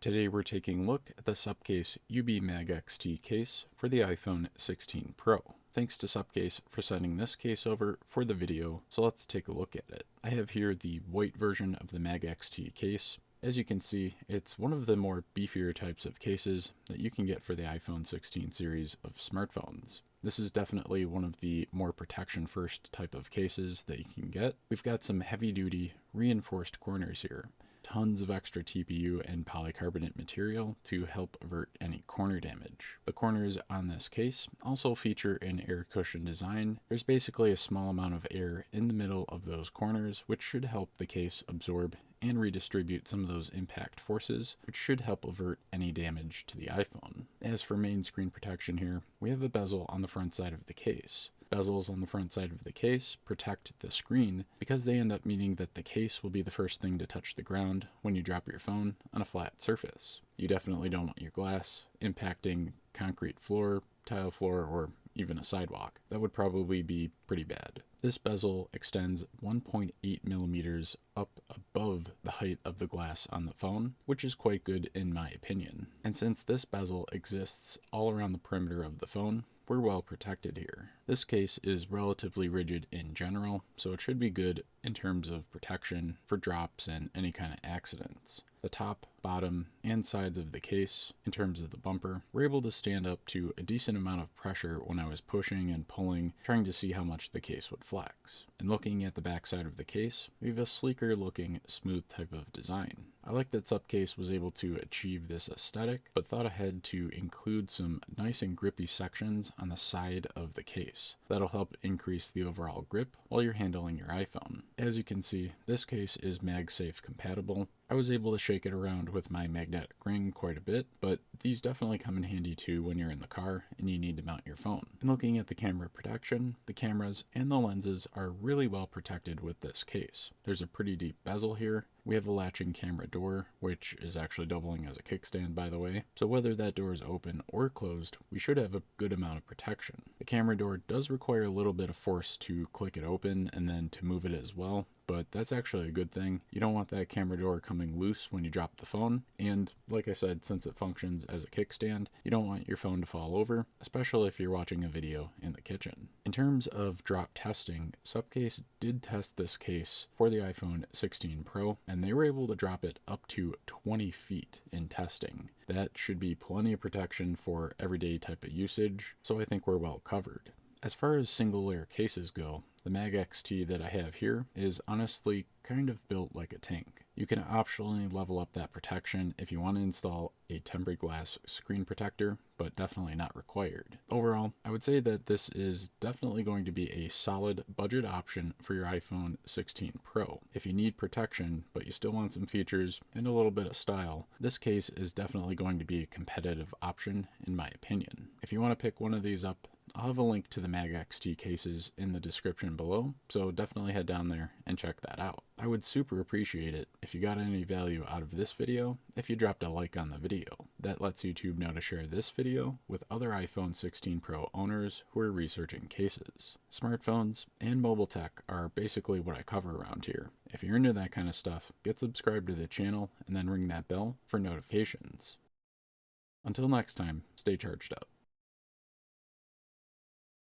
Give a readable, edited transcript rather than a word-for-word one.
Today we're taking a look at the Supcase UB Mag XT case for the iPhone 16 Pro. Thanks to Supcase for sending this case over for the video, so let's take a look at it. I have here the white version of the Mag XT case. As you can see, it's one of the more beefier types of cases that you can get for the iPhone 16 series of smartphones. This is definitely one of the more protection first type of cases that you can get. We've got some heavy duty reinforced corners here. Tons of extra TPU and polycarbonate material to help avert any corner damage. The corners on this case also feature an air cushion design. There's basically a small amount of air in the middle of those corners, which should help the case absorb and redistribute some of those impact forces, which should help avert any damage to the iPhone. As for main screen protection here, we have a bezel on the front side of the case. Bezels on the front side of the case protect the screen because they end up meaning that the case will be the first thing to touch the ground when you drop your phone on a flat surface. You definitely don't want your glass impacting concrete floor, tile floor, or even a sidewalk. That would probably be pretty bad. This bezel extends 1.8 millimeters up above the height of the glass on the phone, which is quite good in my opinion. And since this bezel exists all around the perimeter of the phone, we're well protected here. This case is relatively rigid in general, so it should be good in terms of protection for drops and any kind of accidents. The top, bottom, and sides of the case, in terms of the bumper, were able to stand up to a decent amount of pressure when I was pushing and pulling, trying to see how much the case would flex. And looking at the back side of the case, we have a sleeker looking, smooth type of design. I like that Supcase was able to achieve this aesthetic, but thought ahead to include some nice and grippy sections on the side of the case. That'll help increase the overall grip while you're handling your iPhone. As you can see, this case is MagSafe compatible. I was able to shake it around with my magnetic ring quite a bit, but these definitely come in handy too when you're in the car and you need to mount your phone. And looking at the camera protection, the cameras and the lenses are really well protected with this case. There's a pretty deep bezel here. We have a latching camera door, which is actually doubling as a kickstand, by the way. So whether that door is open or closed, we should have a good amount of protection. The camera door does require a little bit of force to click it open and then to move it as well, but that's actually a good thing. You don't want that camera door coming loose when you drop the phone, and like I said, since it functions as a kickstand, you don't want your phone to fall over, especially if you're watching a video in the kitchen. In terms of drop testing, Supcase did test this case for the iPhone 16 Pro, and they were able to drop it up to 20 feet in testing. That should be plenty of protection for everyday type of usage, so I think we're well covered. As far as single layer cases go, the Mag XT that I have here is honestly kind of built like a tank. You can optionally level up that protection if you want to install a tempered glass screen protector, but definitely not required. Overall, I would say that this is definitely going to be a solid budget option for your iPhone 16 Pro. If you need protection, but you still want some features and a little bit of style, this case is definitely going to be a competitive option in my opinion. If you want to pick one of these up, I'll have a link to the Mag XT cases in the description below, so definitely head down there and check that out. I would super appreciate it if you got any value out of this video if you dropped a like on the video. That lets YouTube know to share this video with other iPhone 16 Pro owners who are researching cases. Smartphones and mobile tech are basically what I cover around here. If you're into that kind of stuff, get subscribed to the channel and then ring that bell for notifications. Until next time, stay charged up.